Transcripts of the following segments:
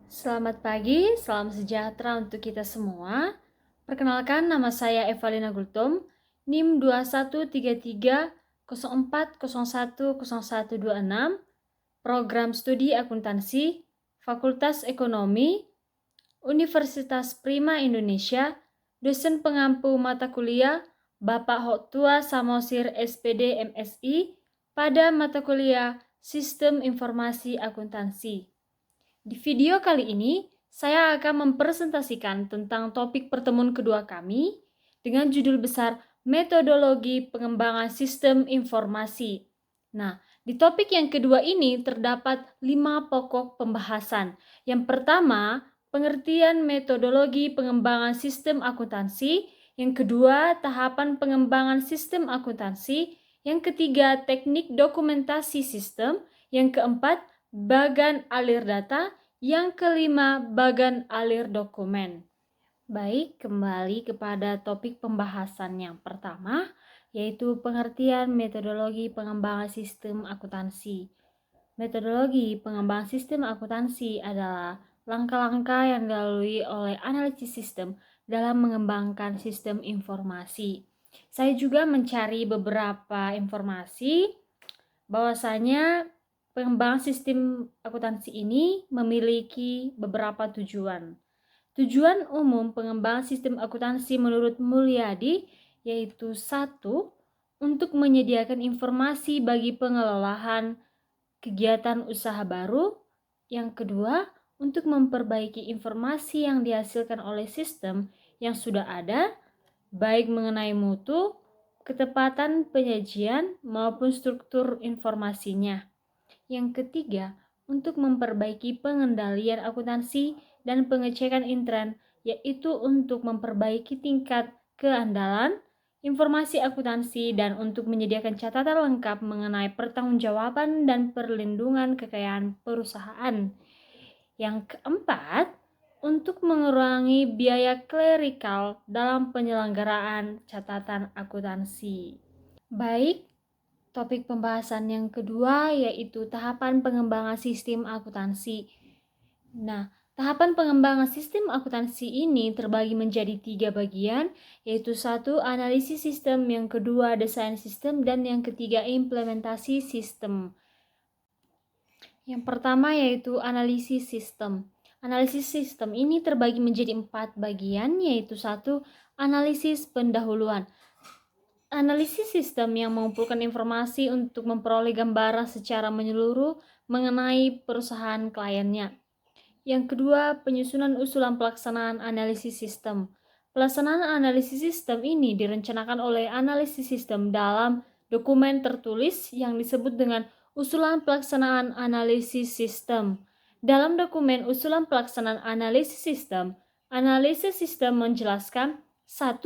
Selamat pagi, salam sejahtera untuk kita semua. Perkenalkan, nama saya Evalina Gultom, NIM 213304010126, Program Studi Akuntansi, Fakultas Ekonomi, Universitas Prima Indonesia, dosen pengampu mata kuliah Bapak Hoktua Samosir SPD MSI pada mata kuliah Sistem Informasi Akuntansi. Di video kali ini, saya akan mempresentasikan tentang topik pertemuan kedua kami dengan judul besar Metodologi Pengembangan Sistem Informasi. Nah, di topik yang kedua ini terdapat 5 pokok pembahasan. Yang pertama, pengertian metodologi pengembangan sistem akuntansi. Yang kedua, tahapan pengembangan sistem akuntansi. Yang ketiga, teknik dokumentasi sistem. Yang keempat, bagan alir data. Yang kelima, bagan alir dokumen. Baik, kembali kepada topik pembahasan yang pertama, yaitu pengertian metodologi pengembangan sistem akuntansi. Metodologi pengembangan sistem akuntansi adalah langkah-langkah yang dilalui oleh analisis sistem dalam mengembangkan sistem informasi. Saya juga mencari beberapa informasi bahwasanya pengembangan sistem akuntansi ini memiliki beberapa tujuan. Tujuan umum pengembangan sistem akuntansi menurut Mulyadi yaitu 1. Untuk menyediakan informasi bagi pengelolaan kegiatan usaha baru. Yang kedua, untuk memperbaiki informasi yang dihasilkan oleh sistem yang sudah ada, baik mengenai mutu, ketepatan penyajian maupun struktur informasinya. Yang ketiga, untuk memperbaiki pengendalian akuntansi dan pengecekan intern, yaitu untuk memperbaiki tingkat keandalan informasi akuntansi dan untuk menyediakan catatan lengkap mengenai pertanggungjawaban dan perlindungan kekayaan perusahaan. Yang keempat, untuk mengurangi biaya klerikal dalam penyelenggaraan catatan akuntansi. Baik, topik pembahasan yang kedua yaitu tahapan pengembangan sistem akuntansi. Nah, tahapan pengembangan sistem akuntansi ini terbagi menjadi 3 bagian, yaitu 1. Analisis sistem, yang kedua desain sistem, dan yang ketiga implementasi sistem. Yang pertama yaitu analisis sistem. Analisis sistem ini terbagi menjadi 4 bagian, yaitu 1. Analisis pendahuluan. Analisis sistem yang mengumpulkan informasi untuk memperoleh gambaran secara menyeluruh mengenai perusahaan kliennya. Yang kedua, penyusunan usulan pelaksanaan analisis sistem. Pelaksanaan analisis sistem ini direncanakan oleh analisis sistem dalam dokumen tertulis yang disebut dengan usulan pelaksanaan analisis sistem. Dalam dokumen usulan pelaksanaan analisis sistem menjelaskan 1.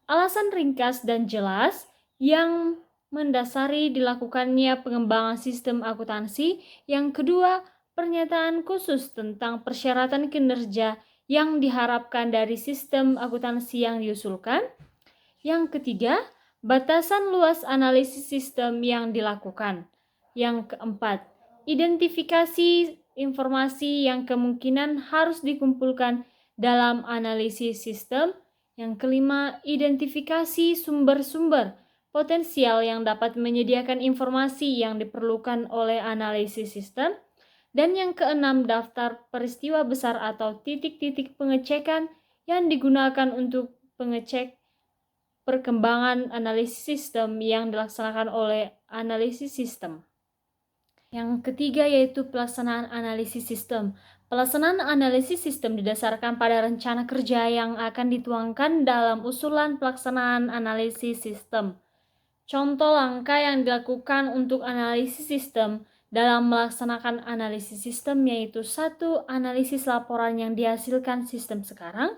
Alasan ringkas dan jelas yang mendasari dilakukannya pengembangan sistem akuntansi. Yang kedua, pernyataan khusus tentang persyaratan kinerja yang diharapkan dari sistem akuntansi yang diusulkan. Yang ketiga, batasan luas analisis sistem yang dilakukan. Yang keempat, identifikasi informasi yang kemungkinan harus dikumpulkan dalam analisis sistem. Yang kelima, identifikasi sumber-sumber potensial yang dapat menyediakan informasi yang diperlukan oleh analisis sistem. Dan yang keenam, daftar peristiwa besar atau titik-titik pengecekan yang digunakan untuk pengecek perkembangan analisis sistem yang dilaksanakan oleh analisis sistem. Yang ketiga yaitu pelaksanaan analisis sistem. Pelaksanaan analisis sistem didasarkan pada rencana kerja yang akan dituangkan dalam usulan pelaksanaan analisis sistem. Contoh langkah yang dilakukan untuk analisis sistem dalam melaksanakan analisis sistem yaitu 1. Analisis laporan yang dihasilkan sistem sekarang.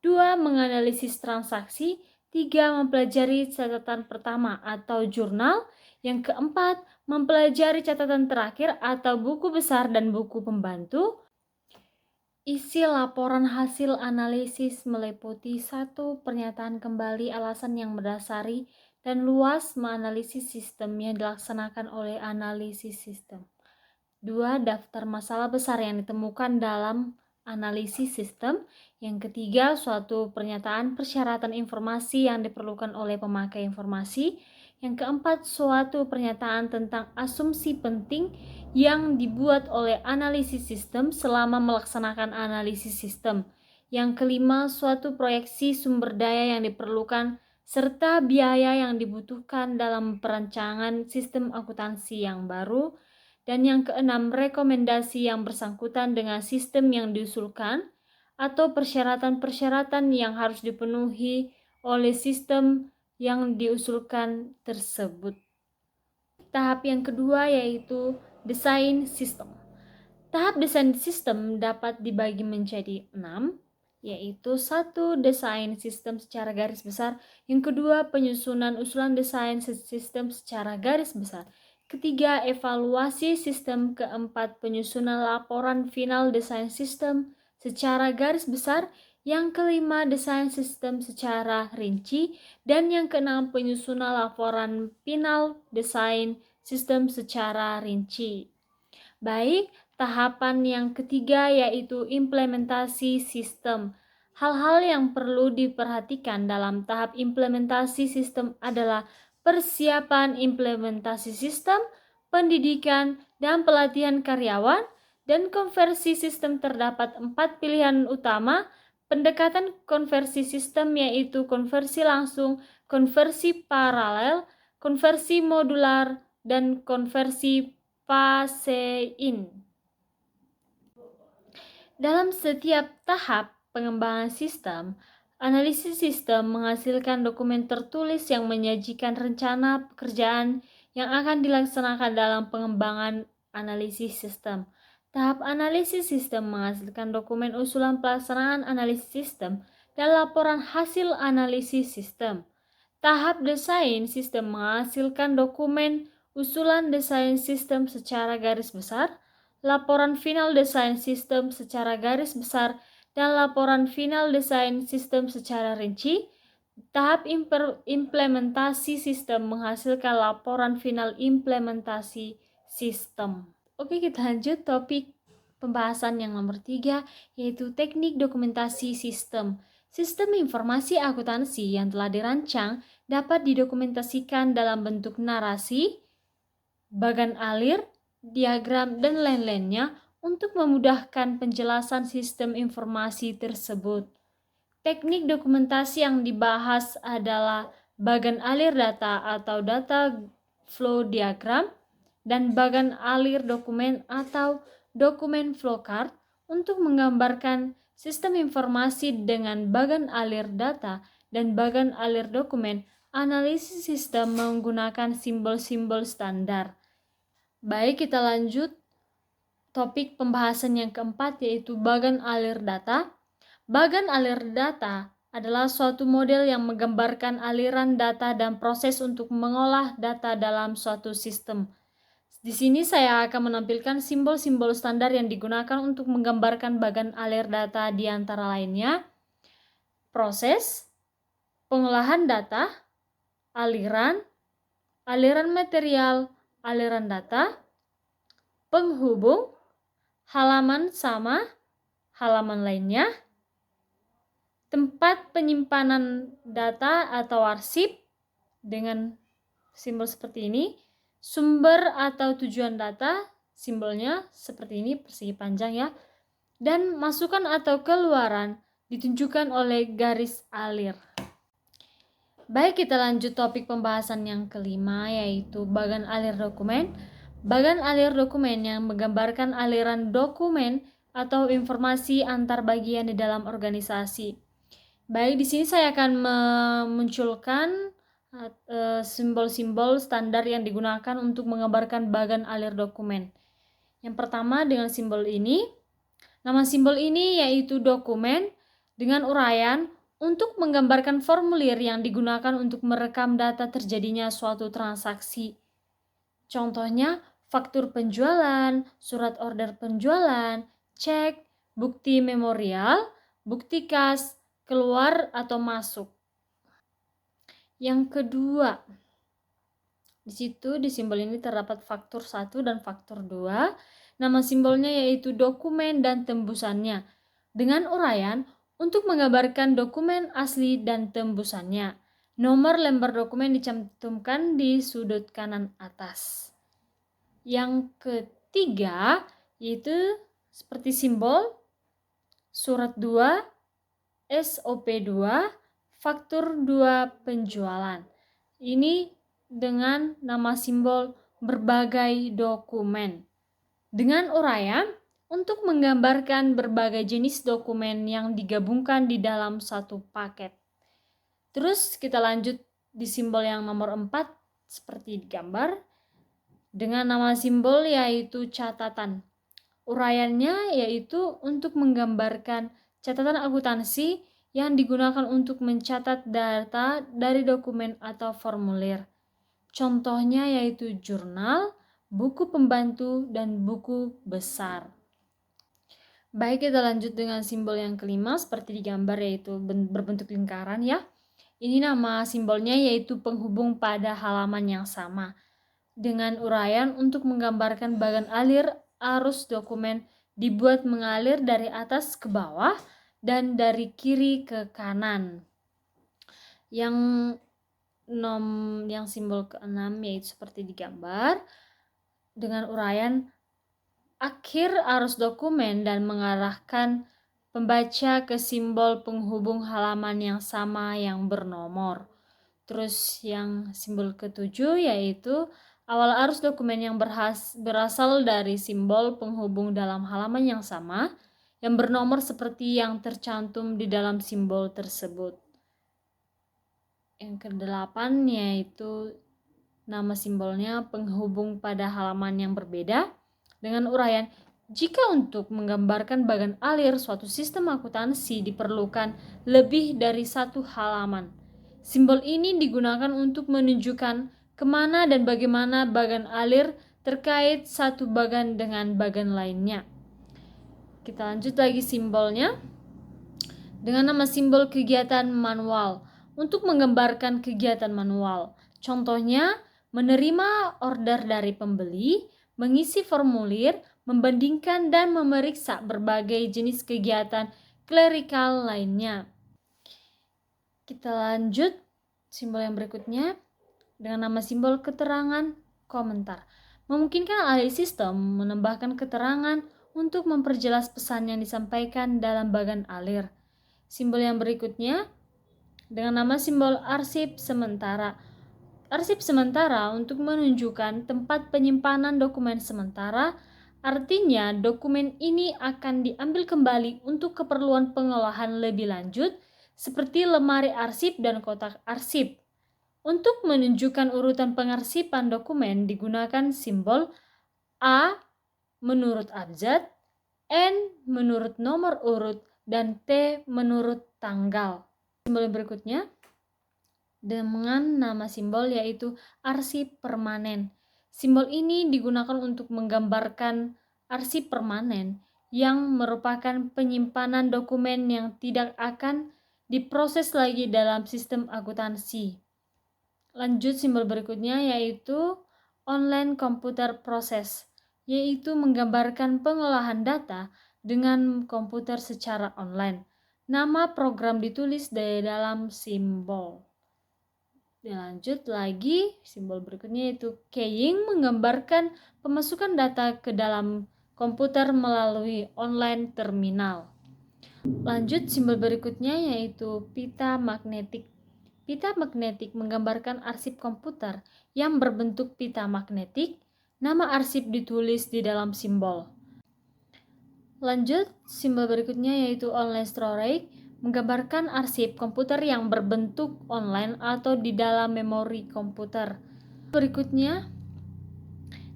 2. Menganalisis transaksi. 3. Mempelajari catatan pertama atau jurnal. Yang keempat, mempelajari catatan terakhir atau buku besar dan buku pembantu. Isi laporan hasil analisis meliputi 1. Pernyataan kembali alasan yang mendasari dan luas menganalisis sistem yang dilaksanakan oleh analisis sistem. 2. Daftar masalah besar yang ditemukan dalam analisis sistem. Yang ketiga, suatu pernyataan persyaratan informasi yang diperlukan oleh pemakai informasi. Yang keempat, suatu pernyataan tentang asumsi penting yang dibuat oleh analisis sistem selama melaksanakan analisis sistem. Yang kelima, suatu proyeksi sumber daya yang diperlukan serta biaya yang dibutuhkan dalam perancangan sistem akuntansi yang baru. Dan yang keenam, rekomendasi yang bersangkutan dengan sistem yang diusulkan atau persyaratan-persyaratan yang harus dipenuhi oleh sistem yang diusulkan tersebut. Tahap yang kedua yaitu desain sistem. Tahap desain sistem dapat dibagi menjadi 6, yaitu 1. Desain sistem secara garis besar. Yang kedua, penyusunan usulan desain sistem secara garis besar. Ketiga, evaluasi sistem. Keempat, penyusunan laporan final desain sistem secara garis besar. Yang kelima, desain sistem secara rinci. Dan yang keenam, penyusunan laporan final desain sistem secara rinci. Baik, tahapan yang ketiga yaitu implementasi sistem. Hal-hal yang perlu diperhatikan dalam tahap implementasi sistem adalah persiapan implementasi sistem, pendidikan dan pelatihan karyawan, dan konversi sistem. Terdapat 4 pilihan utama pendekatan konversi sistem, yaitu konversi langsung, konversi paralel, konversi modular, dan konversi fase-in. Dalam setiap tahap pengembangan sistem, analisis sistem menghasilkan dokumen tertulis yang menyajikan rencana pekerjaan yang akan dilaksanakan dalam pengembangan analisis sistem. Tahap analisis sistem menghasilkan dokumen usulan pelaksanaan analisis sistem dan laporan hasil analisis sistem. Tahap desain sistem menghasilkan dokumen usulan desain sistem secara garis besar, laporan final desain sistem secara garis besar, dan laporan final desain sistem secara rinci. Tahap implementasi sistem menghasilkan laporan final implementasi sistem. Oke, kita lanjut topik pembahasan yang nomor 3, yaitu teknik dokumentasi sistem. Sistem informasi akuntansi yang telah dirancang dapat didokumentasikan dalam bentuk narasi, bagan alir, diagram, dan lain-lainnya untuk memudahkan penjelasan sistem informasi tersebut. Teknik dokumentasi yang dibahas adalah bagan alir data atau data flow diagram dan bagan alir dokumen atau dokumen flowchart untuk menggambarkan sistem informasi dengan bagan alir data dan bagan alir dokumen. Analisis sistem menggunakan simbol-simbol standar. Baik, kita lanjut topik pembahasan yang keempat, yaitu bagan alir data. Bagan alir data adalah suatu model yang menggambarkan aliran data dan proses untuk mengolah data dalam suatu sistem. Di sini saya akan menampilkan simbol-simbol standar yang digunakan untuk menggambarkan bagan alir data, di antara lainnya proses, pengolahan data, aliran material, aliran data, penghubung, halaman sama halaman lainnya, tempat penyimpanan data atau arsip dengan simbol seperti ini, sumber atau tujuan data, simbolnya seperti ini persegi panjang ya, dan masukan atau keluaran ditunjukkan oleh garis alir. Baik, kita lanjut topik pembahasan yang kelima, yaitu bagan alir dokumen. Bagan alir dokumen yang menggambarkan aliran dokumen atau informasi antar bagian di dalam organisasi. Baik, di sini saya akan memunculkan simbol-simbol standar yang digunakan untuk menggambarkan bagan alir dokumen. Yang pertama dengan simbol ini. Nama simbol ini yaitu dokumen dengan uraian untuk menggambarkan formulir yang digunakan untuk merekam data terjadinya suatu transaksi. Contohnya, faktur penjualan, surat order penjualan, cek, bukti memorial, bukti kas, keluar atau masuk. Yang kedua, di situ di simbol ini terdapat faktur 1 dan faktur 2. Nama simbolnya yaitu dokumen dan tembusannya. dengan uraian untuk menggambarkan dokumen asli dan tembusannya. Nomor lembar dokumen dicantumkan di sudut kanan atas. Yang ketiga yaitu seperti simbol surat 2, SOP 2, faktur 2 penjualan. Ini dengan nama simbol berbagai dokumen. Dengan uraian untuk menggambarkan berbagai jenis dokumen yang digabungkan di dalam satu paket. Terus kita lanjut di simbol yang nomor 4 seperti di gambar dengan nama simbol yaitu catatan. Uraiannya yaitu untuk menggambarkan catatan akuntansi yang digunakan untuk mencatat data dari dokumen atau formulir. Contohnya yaitu jurnal, buku pembantu, dan buku besar. Baik, kita lanjut dengan simbol yang kelima seperti di gambar yaitu berbentuk lingkaran ya. Ini nama simbolnya yaitu penghubung pada halaman yang sama. Dengan uraian untuk menggambarkan bagan alir arus dokumen dibuat mengalir dari atas ke bawah dan dari kiri ke kanan. Yang simbol keenam yaitu seperti di gambar dengan uraian akhir arus dokumen dan mengarahkan pembaca ke simbol penghubung halaman yang sama yang bernomor. Terus yang simbol ketujuh yaitu awal arus dokumen yang berasal dari simbol penghubung dalam halaman yang sama yang bernomor seperti yang tercantum di dalam simbol tersebut. Yang kedelapan yaitu nama simbolnya penghubung pada halaman yang berbeda dengan uraian jika untuk menggambarkan bagan alir suatu sistem akuntansi diperlukan lebih dari satu halaman. Simbol ini digunakan untuk menunjukkan kemana dan bagaimana bagan alir terkait satu bagan dengan bagan lainnya. Kita lanjut lagi simbolnya dengan nama simbol kegiatan manual untuk menggambarkan kegiatan manual. Contohnya menerima order dari pembeli, mengisi formulir, membandingkan dan memeriksa berbagai jenis kegiatan klerikal lainnya. Kita lanjut simbol yang berikutnya dengan nama simbol keterangan komentar. Memungkinkan ahli sistem menambahkan keterangan untuk memperjelas pesan yang disampaikan dalam bagan alir. Simbol yang berikutnya dengan nama simbol arsip sementara. Arsip sementara untuk menunjukkan tempat penyimpanan dokumen sementara, artinya dokumen ini akan diambil kembali untuk keperluan pengolahan lebih lanjut seperti lemari arsip dan kotak arsip. Untuk menunjukkan urutan pengarsipan dokumen digunakan simbol A menurut abjad, N menurut nomor urut, dan T menurut tanggal. Simbol berikutnya dengan nama simbol yaitu arsip permanen. Simbol ini digunakan untuk menggambarkan arsip permanen yang merupakan penyimpanan dokumen yang tidak akan diproses lagi dalam sistem akuntansi. Lanjut simbol berikutnya yaitu online computer process, yaitu menggambarkan pengolahan data dengan komputer secara online. Nama program ditulis di dalam simbol. Lanjut lagi, simbol berikutnya yaitu keying menggambarkan pemasukan data ke dalam komputer melalui online terminal. Lanjut simbol berikutnya yaitu pita magnetik. Pita magnetik menggambarkan arsip komputer yang berbentuk pita magnetik. Nama arsip ditulis di dalam simbol. Lanjut, simbol berikutnya yaitu online storage menggambarkan arsip komputer yang berbentuk online atau di dalam memori komputer. Berikutnya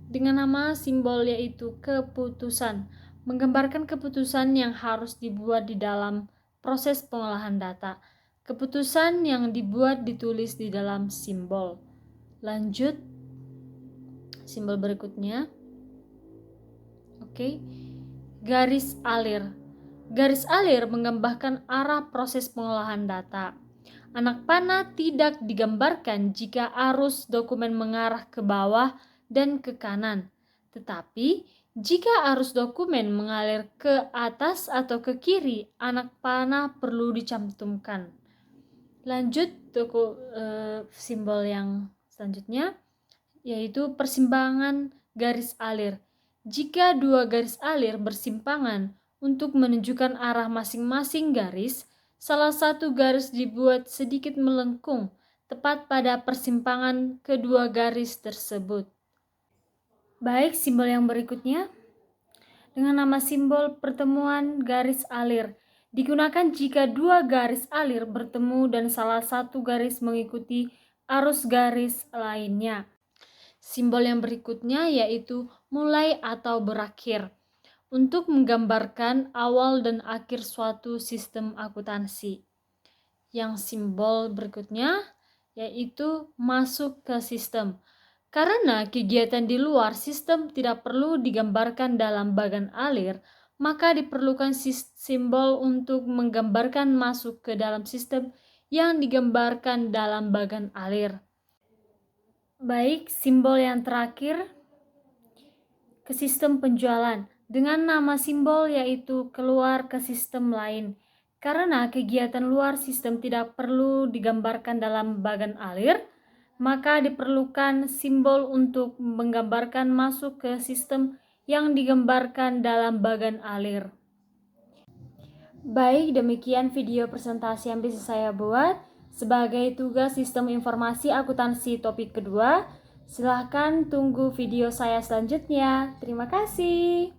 dengan nama simbol yaitu keputusan menggambarkan keputusan yang harus dibuat di dalam proses pengolahan data. Keputusan yang dibuat ditulis di dalam simbol. Lanjut simbol berikutnya. Oke. Garis alir. Garis alir menggambarkan arah proses pengolahan data. Anak panah tidak digambarkan jika arus dokumen mengarah ke bawah dan ke kanan, tetapi Jika arus dokumen mengalir ke atas atau ke kiri, anak panah perlu dicantumkan. Lanjut simbol yang selanjutnya, yaitu persimpangan garis alir. Jika dua garis alir bersimpangan untuk menunjukkan arah masing-masing garis, salah satu garis dibuat sedikit melengkung tepat pada persimpangan kedua garis tersebut. Baik, simbol yang berikutnya dengan nama simbol pertemuan garis alir. Digunakan jika dua garis alir bertemu dan salah satu garis mengikuti arus garis lainnya. Simbol yang berikutnya yaitu mulai atau berakhir untuk menggambarkan awal dan akhir suatu sistem akuntansi. Yang simbol berikutnya yaitu masuk ke sistem. Karena kegiatan di luar sistem tidak perlu digambarkan dalam bagan alir, maka diperlukan simbol untuk menggambarkan masuk ke dalam sistem yang digambarkan dalam bagan alir. Baik, simbol yang terakhir ke sistem penjualan dengan nama simbol yaitu keluar ke sistem lain. Karena kegiatan luar sistem tidak perlu digambarkan dalam bagan alir, maka diperlukan simbol untuk menggambarkan masuk ke sistem yang digambarkan dalam bagan alir. Baik, demikian video presentasi yang bisa saya buat sebagai tugas sistem informasi akuntansi topik kedua. Silahkan tunggu video saya selanjutnya. Terima kasih.